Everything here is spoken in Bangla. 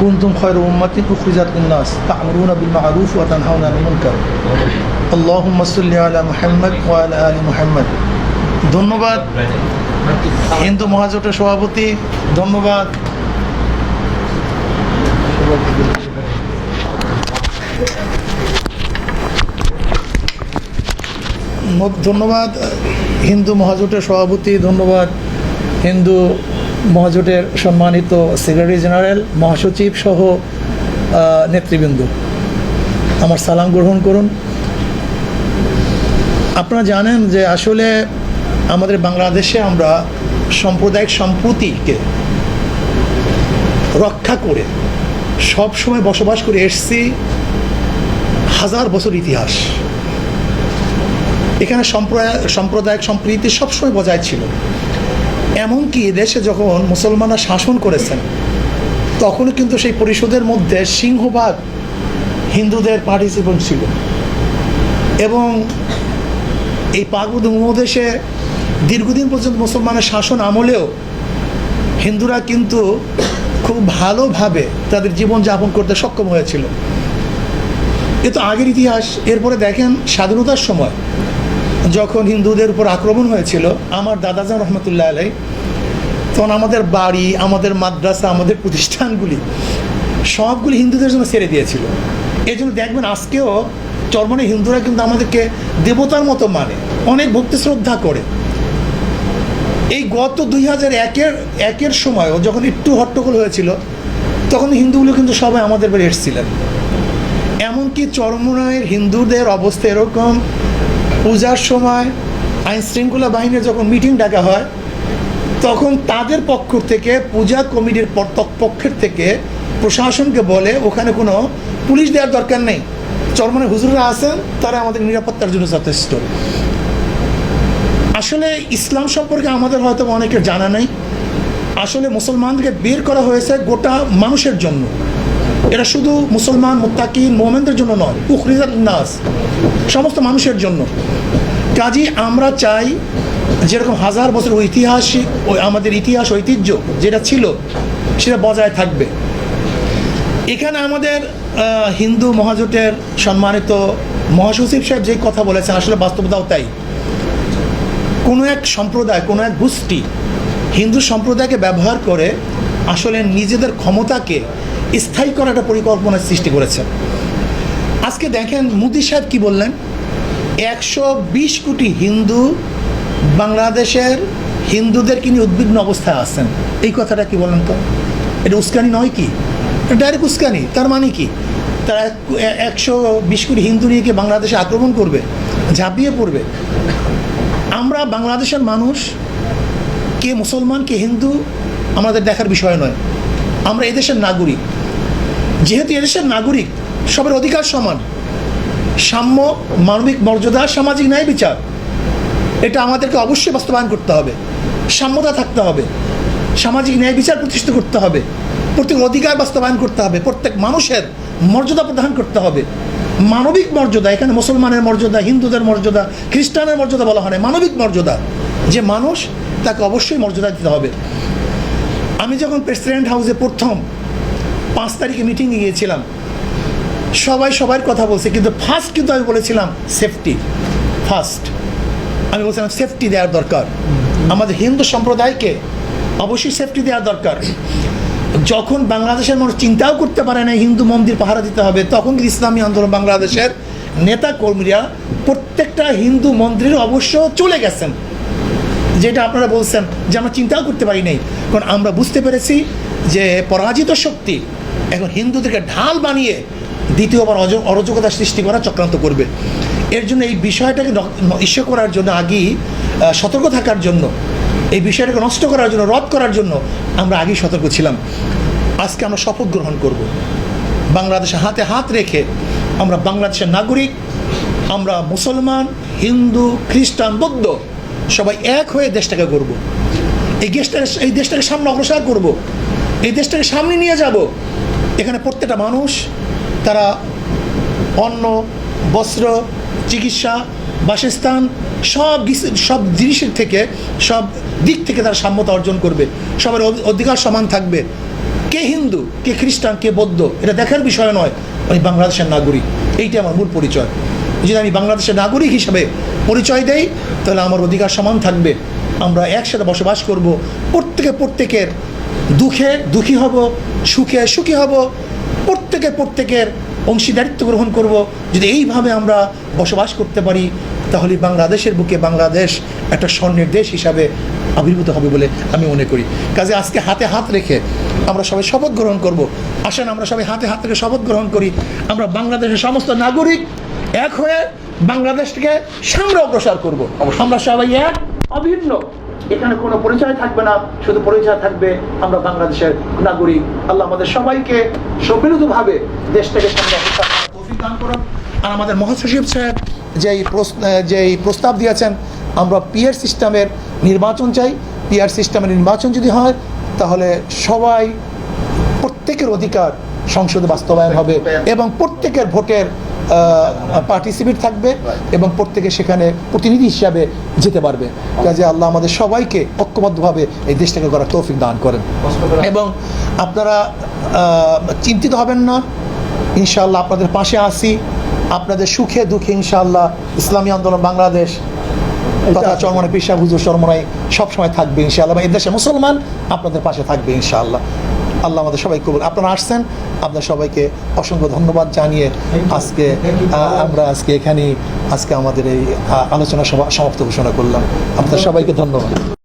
কুনতুম খায়রা উম্মাতিন উখরিজাত লিন-নাস তা'মুরুনা বিল মা'রুফ ওয়া তানহাউনা আনিল মুনকার আল্লাহুম্মা সাল্লি আলা মুহাম্মাদ ওয়া আলা আলি মুহাম্মাদ। ধন্যবাদ হিন্দু মহাজোটের সভাপতি, ধন্যবাদ ধন্যবাদ হিন্দু মহাজোটের সভাপতি, ধন্যবাদ হিন্দু মহাজোটের সম্মানিত সেক্রেটারি জেনারেল, মহাসচিব সহ নেতৃবৃন্দ, আমার সালাম গ্রহণ করুন। আপনারা জানেন যে আসলে আমাদের বাংলাদেশে আমরা সাম্প্রদায়িক সম্প্রীতিকে রক্ষা করে সব সময় বসবাস করে এসেছি, হাজার বছর ইতিহাস। এখানে সাম্প্রদায়িক সম্প্রীতি সবসময় বজায় ছিল। এমনকি দেশে যখন মুসলমানরা শাসন করেছেন তখনও কিন্তু সেই পরিষদের মধ্যে সিংহভাগ হিন্দুদের পার্টিসিপেন্ট ছিল। এবং এই পাক উপমহাদেশে দীর্ঘদিন পর্যন্ত মুসলমানের শাসন আমলেও হিন্দুরা কিন্তু খুব ভালোভাবে তাদের জীবনযাপন করতে সক্ষম হয়েছিল। এ তো আগের ইতিহাস। এরপরে দেখেন স্বাধীনতার সময় যখন হিন্দুদের উপর আক্রমণ হয়েছিল, আমার দাদাজান রহমতুল্লাহ আলাই তখন আমাদের বাড়ি, আমাদের মাদ্রাসা, আমাদের প্রতিষ্ঠানগুলি সবগুলি হিন্দুদের জন্য ছেড়ে দিয়েছিল। এই জন্য দেখবেন আজকেও চরমনে হিন্দুরা কিন্তু আমাদেরকে দেবতার মতো মানে, অনেক ভক্তি শ্রদ্ধা করে। এই গত 2001-এর সময়ও যখন একটু হট্টগোল হয়েছিল তখন হিন্দুগুলো কিন্তু সবাই আমাদের বাড়ি এসেছিলেন। এমনকি চরমনায়ের হিন্দুদের অবস্থা এরকম, পূজার সময় আইন শৃঙ্খলা বাহিনীর যখন মিটিং ডাকা হয় তখন তাদের পক্ষ থেকে, পূজা কমিটির পক্ষের থেকে প্রশাসনকে বলে ওখানে কোনো পুলিশ দেওয়ার দরকার নেই, চরমনায় হুজুররা আছেন, তারা আমাদের নিরাপত্তার জন্য যথেষ্ট। আসলে ইসলাম সম্পর্কে আমাদের হয়তো অনেকের জানা নেই। আসলে মুসলমানদেরকে বের করা হয়েছে গোটা মানুষের জন্য। এটা শুধু মুসলমান, মুত্তাকিন, মুমিনদের জন্য নয়, উখরিজাত লিন-নাস, সমস্ত মানুষের জন্য। কাজী আমরা চাই যেরকম হাজার বছর ঐতিহাসিক আমাদের ইতিহাস ঐতিহ্য যেটা ছিল সেটা বজায় থাকবে। এখানে আমাদের হিন্দু মহাজোটের সম্মানিত মহাসচিব সাহেব যে কথা বলেছেন আসলে বাস্তবতাও তাই। কোনো এক সম্প্রদায়, কোনো এক গোষ্ঠী হিন্দু সম্প্রদায়কে ব্যবহার করে আসলে নিজেদের ক্ষমতাকে স্থায়ী করার একটা পরিকল্পনার সৃষ্টি করেছে। আজকে দেখেন মোদি সাহেব কি বললেন, 120 কোটি হিন্দু বাংলাদেশের হিন্দুদেরকে নিয়ে উদ্বিগ্ন অবস্থায় আছেন। এই কথাটা কি বলেন তো? এটা উস্কানি নয় কি? ডাইরেক্ট উস্কানি। তার মানে কি তারা 120 কোটি হিন্দু নিয়ে কি বাংলাদেশে আক্রমণ করবে, ঝাঁপিয়ে পড়বে? আমরা বাংলাদেশের মানুষ, কে মুসলমান কে হিন্দু আমাদের দেখার বিষয় নয়। আমরা এদেশের নাগরিক। যেহেতু এদেশের নাগরিক, সবার অধিকার সমান, সাম্য, মানবিক মর্যাদা, সামাজিক ন্যায় বিচার, এটা আমাদেরকে অবশ্যই বাস্তবায়ন করতে হবে। সাম্যতা থাকতে হবে, সামাজিক ন্যায় বিচার প্রতিষ্ঠিত করতে হবে, প্রত্যেক অধিকার বাস্তবায়ন করতে হবে, প্রত্যেক মানুষের মর্যাদা প্রদান করতে হবে। মানবিক মর্যাদা, এখানে মুসলমানের মর্যাদা, হিন্দুদের মর্যাদা, খ্রিস্টানের মর্যাদা বলা হয় না, মানবিক মর্যাদা। যে মানুষ তাকে অবশ্যই মর্যাদা দিতে হবে। আমি যখন প্রেসিডেন্ট হাউসে প্রথম 5 তারিখে মিটিংয়ে গিয়েছিলাম, সবাই সবার কথা বলছে, কিন্তু ফার্স্ট কিন্তু আমি বলেছিলাম সেফটি ফার্স্ট। আমি বলছিলাম সেফটি দেওয়ার দরকার, আমাদের হিন্দু সম্প্রদায়কে অবশ্যই সেফটি দেওয়ার দরকার। যখন বাংলাদেশের মানুষ চিন্তাও করতে পারে না হিন্দু মন্দির পাহারা দিতে হবে, তখন কিন্তু ইসলামী আন্দোলন বাংলাদেশের নেতা কর্মীরা প্রত্যেকটা হিন্দু মন্দিরে অবশ্য চলে গেছেন, যেটা আপনারা বলছেন যে আমরা চিন্তাও করতে পারি নাই। কারণ আমরা বুঝতে পেরেছি যে পরাজিত শক্তি এখন হিন্দুদেরকে ঢাল বানিয়ে দ্বিতীয়বার অরাজকতা সৃষ্টি করা চক্রান্ত করবে। এর জন্য এই বিষয়টাকে ইস্যু করার জন্য, আগেই সতর্ক থাকার জন্য, এই বিষয়টাকে নষ্ট করার জন্য, রদ করার জন্য আমরা আগেই সতর্ক ছিলাম। আজকে আমরা শপথ গ্রহণ করব, বাংলাদেশে হাতে হাত রেখে আমরা বাংলাদেশের নাগরিক, আমরা মুসলমান, হিন্দু, খ্রিস্টান, বৌদ্ধ সবাই এক হয়ে দেশটাকে গড়ব। এই দেশটাকে সামনে অগ্রসর করব, এই দেশটাকে সামনে নিয়ে যাব। এখানে প্রত্যেকটা মানুষ তারা অন্ন, বস্ত্র, চিকিৎসা, বাসস্থান সব জিনিসের থেকে, সব দিক থেকে তারা সাম্যতা অর্জন করবে, সবার অধিকার সমান থাকবে। কে হিন্দু, কে খ্রিস্টান, কে বৌদ্ধ, এটা দেখার বিষয় নয়। আমি বাংলাদেশের নাগরিক, এইটা আমার মূল পরিচয়। যদি আমি বাংলাদেশের নাগরিক হিসাবে পরিচয় দেই, তাহলে আমার অধিকার সমান থাকবে। আমরা একসাথে বসবাস করব, প্রত্যেকের দুঃখে দুঃখী হব, সুখে সুখী হব, প্রত্যেকের অংশীদারিত্ব গ্রহণ করব। যদি এইভাবে আমরা বসবাস করতে পারি, তাহলে বাংলাদেশের বুকে বাংলাদেশ একটা স্বর্ণের দেশ হিসাবে আবির্ভূত হবে বলে আমি মনে করি। কাজে আজকে হাতে হাত রেখে আমরা সবাই শপথ গ্রহণ করব। আসেন আমরা সবাই হাতে হাত রেখে শপথ গ্রহণ করি, আমরা বাংলাদেশের সমস্ত নাগরিক এক হয়ে বাংলাদেশকে সামনে অগ্রসর করব। আমরা সবাই এক, অভিন্ন, এখানে কোনো পরিচয় থাকবে না, শুধু পরিচয় থাকবে আমরা বাংলাদেশের নাগরিক। আল্লাহ আমাদের সবাইকে সম্মিলিতভাবে দেশটাকে সামনে অগ্রসর করার তৌফিক দান করুন। আর আমাদের মহাসচিব সাহেব যেই প্রস্তাব দিয়েছেন, আমরা পিআর সিস্টেমের নির্বাচন চাই। পিআর সিস্টেমের নির্বাচন যদি হয়, তাহলে প্রত্যেকের অধিকার সংসদে বাস্তবায়ন হবে এবং প্রত্যেকের ভোটের পার্টিসিপেট থাকবে এবং প্রত্যেকে সেখানে প্রতিনিধি হিসাবে যেতে পারবে। কাজে আল্লাহ আমাদের সবাইকে ঐক্যবদ্ধভাবে এই দেশটাকে করার তৌফিক দান করেন। এবং আপনারা চিন্তিত হবেন না, ইনশাআল্লাহ আপনাদের পাশে আসি, আপনাদের সুখে দুঃখে ইনশাআল্লাহ ইসলামী আন্দোলন বাংলাদেশ তথা চরমনাই পীর সাহেব হুজুর চরমনাই সবসময় থাকবে ইনশাআল্লাহ। এই দেশে মুসলমান আপনাদের পাশে থাকবে ইনশাআল্লাহ। আল্লাহ আমাদের সবাই কবুল। আপনারা আসছেন, আপনার সবাইকে অসংখ্য ধন্যবাদ জানিয়ে আমরা এখানেই আমাদের এই আলোচনা সভা সমাপ্ত ঘোষণা করলাম। আপনাদের সবাইকে ধন্যবাদ।